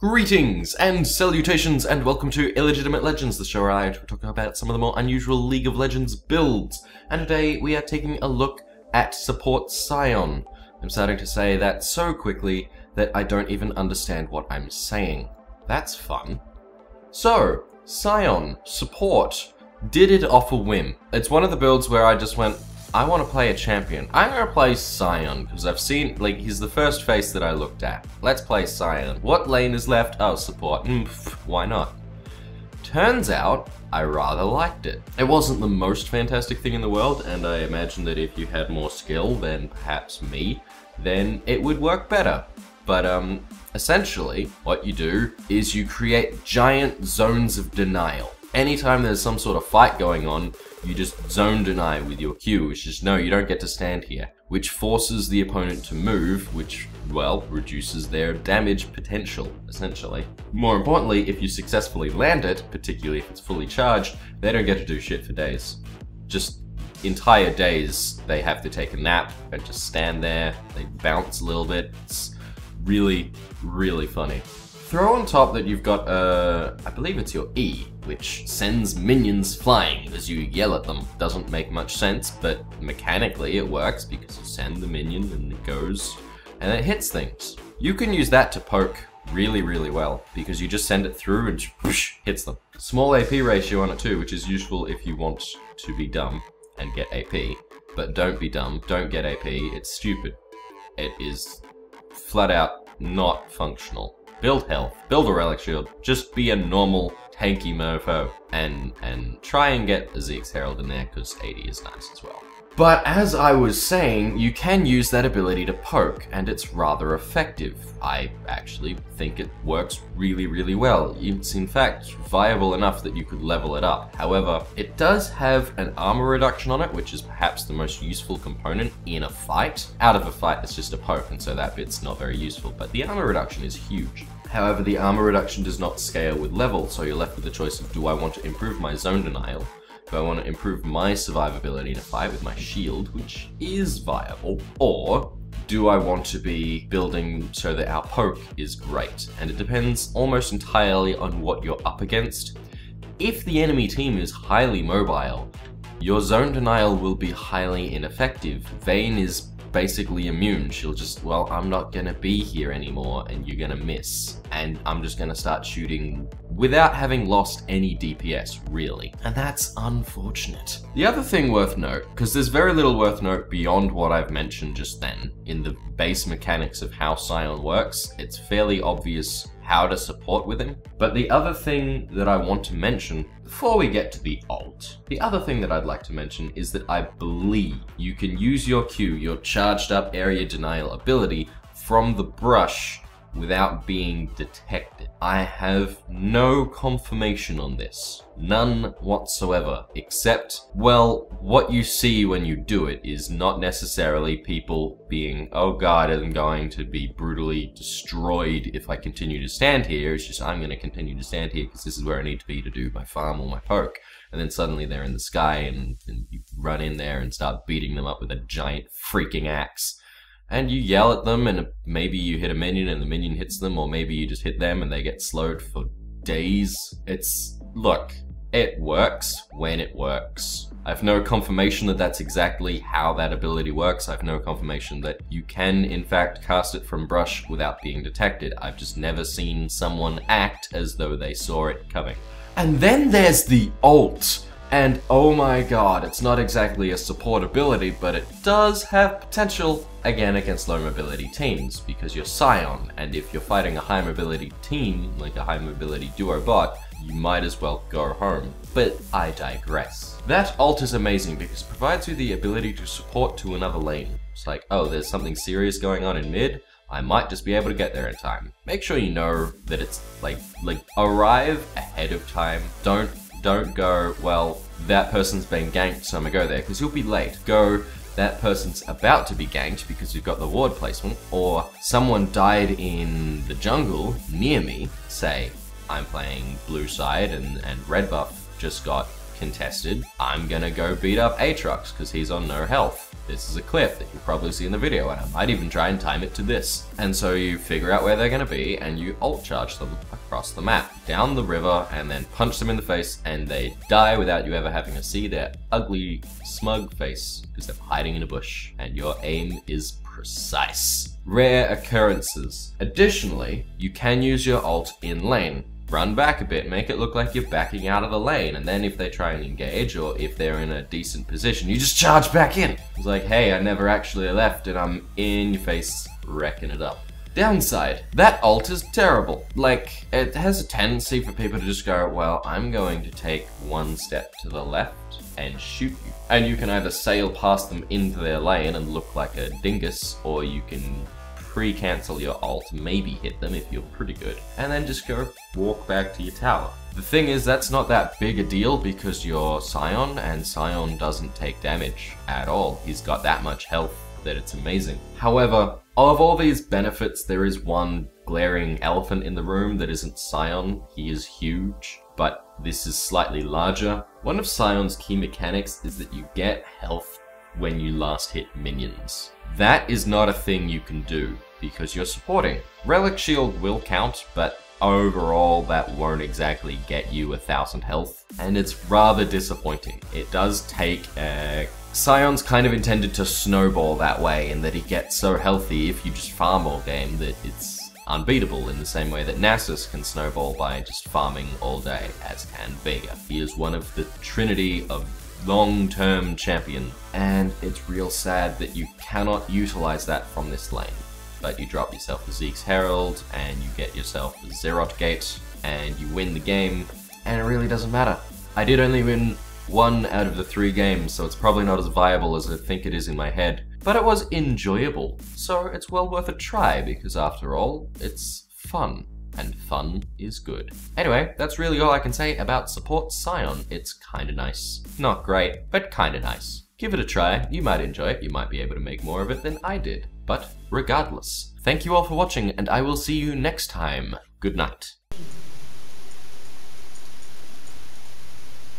Greetings and salutations and welcome to Illegitimate Legends, the show where I talk about some of the more unusual League of Legends builds. And today we are taking a look at support Sion. I'm starting to say that so quickly that I don't even understand what I'm saying. That's fun. So, Sion, support, did it off a whim. It's one of the builds where I just went, I want to play a champion. I'm going to play Sion, because I've seen, like, he's the first face that I looked at. Let's play Sion. What lane is left? Oh, support. Why not? Turns out, I rather liked it. It wasn't the most fantastic thing in the world, and I imagine that if you had more skill than perhaps me, then it would work better. But, essentially, what you do is you create giant zones of denial. Anytime there's some sort of fight going on, you just zone deny with your Q, which is no, you don't get to stand here, which forces the opponent to move, which, well, reduces their damage potential, essentially. More importantly, if you successfully land it, particularly if it's fully charged, they don't get to do shit for days. Just entire days, they have to take a nap and just stand there, they bounce a little bit. It's really, really funny. Throw on top that you've got, I believe it's your E, which sends minions flying as you yell at them. Doesn't make much sense, but mechanically it works because you send the minion and it goes, and it hits things. You can use that to poke really, really well, because you just send it through and whoosh, hits them. Small AP ratio on it too, which is useful if you want to be dumb and get AP. But don't be dumb, don't get AP, it's stupid. It is flat out not functional. Build health, build a relic shield, just be a normal tanky mofo, and try and get a Zeke's Herald in there, because 80 is nice as well. But as I was saying, you can use that ability to poke, and it's rather effective. I actually think it works really, really well. It's in fact viable enough that you could level it up. However, it does have an armor reduction on it, which is perhaps the most useful component in a fight. Out of a fight, it's just a poke, and so that bit's not very useful, but the armor reduction is huge. However, the armor reduction does not scale with level, so you're left with the choice of, do I want to improve my zone denial? Do I want to improve my survivability in a fight with my shield, which is viable, or do I want to be building so that our poke is great? And it depends almost entirely on what you're up against. If the enemy team is highly mobile, your zone denial will be highly ineffective. Vayne is basically immune. She'll just, well, I'm not gonna be here anymore and you're gonna miss. And I'm just gonna start shooting without having lost any DPS, really. And that's unfortunate. The other thing worth note, because there's very little worth note beyond what I've mentioned just then, in the base mechanics of how Sion works, it's fairly obvious how to support with him. But the other thing that I want to mention, before we get to the ult, the other thing that I'd like to mention is that I believe you can use your Q, your charged up area denial ability, from the brush without being detected. I have no confirmation on this. None whatsoever, except, well, what you see when you do it is not necessarily people being, oh god, I'm going to be brutally destroyed if I continue to stand here. It's just, I'm going to continue to stand here because this is where I need to be to do my farm or my poke. And then suddenly they're in the sky and you run in there and start beating them up with a giant freaking axe. And you yell at them, and maybe you hit a minion and the minion hits them, or maybe you just hit them and they get slowed for days. Look, it works when it works. I have no confirmation that that's exactly how that ability works. I have no confirmation that you can, in fact, cast it from brush without being detected. I've just never seen someone act as though they saw it coming. And then there's the ult. And oh my god, it's not exactly a support ability, but it does have potential, again, against low mobility teams, because you're Sion, and if you're fighting a high mobility team, like a high mobility duo bot, you might as well go home. But I digress. That ult is amazing because it provides you the ability to support to another lane. It's like, oh, there's something serious going on in mid, I might just be able to get there in time. Make sure you know that it's like arrive ahead of time. Don't go, well, that person's been ganked, so I'm gonna go there, because you'll be late. Go, that person's about to be ganked because you've got the ward placement, or someone died in the jungle near me. Say, I'm playing blue side and red buff just got contested, I'm gonna go beat up Ahrtgames because he's on no health. This is a clip that you'll probably see in the video, and I might even try and time it to this. And so you figure out where they're gonna be, and you ult charge them across the map, down the river, and then punch them in the face, and they die without you ever having to see their ugly, smug face, because they're hiding in a bush, and your aim is precise. Rare occurrences. Additionally, you can use your ult in lane. Run back a bit, make it look like you're backing out of the lane, and then if they try and engage, or if they're in a decent position, you just charge back in. It's like, hey, I never actually left, and I'm in your face, wrecking it up. Downside, that ult is terrible. Like, it has a tendency for people to just go, well, I'm going to take one step to the left and shoot you. And you can either sail past them into their lane and look like a dingus, or you can pre-cancel your ult, maybe hit them if you're pretty good, and then just go walk back to your tower. The thing is, that's not that big a deal because you're Sion, and Sion doesn't take damage at all. He's got that much health that it's amazing. However, of all these benefits, there is one glaring elephant in the room that isn't Sion. He is huge, but this is slightly larger. One of Sion's key mechanics is that you get health when you last hit minions. That is not a thing you can do because you're supporting. Relic Shield will count, but overall that won't exactly get you 1000 health, and it's rather disappointing. It does take Sion's kind of intended to snowball that way in that he gets so healthy if you just farm all game that it's unbeatable, in the same way that Nasus can snowball by just farming all day, as can Vega. He is one of the trinity of long-term champion, and it's real sad that you cannot utilize that from this lane. But you drop yourself the Zeke's Herald, and you get yourself the Ahrtgames, and you win the game, and it really doesn't matter. I did only win 1 out of the 3 games, so it's probably not as viable as I think it is in my head, but it was enjoyable, so it's well worth a try, because after all, it's fun. And fun is good. Anyway, that's really all I can say about support Sion. It's kinda nice. Not great, but kinda nice. Give it a try, you might enjoy it, you might be able to make more of it than I did. But regardless, thank you all for watching, and I will see you next time. Good night.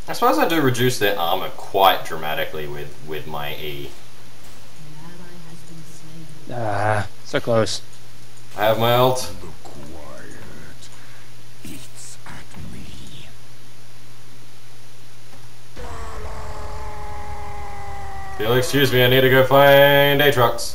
I suppose I do reduce their armor quite dramatically with my E. So close. I have my ult. If you'll excuse me, I need to go find Ahrtgames.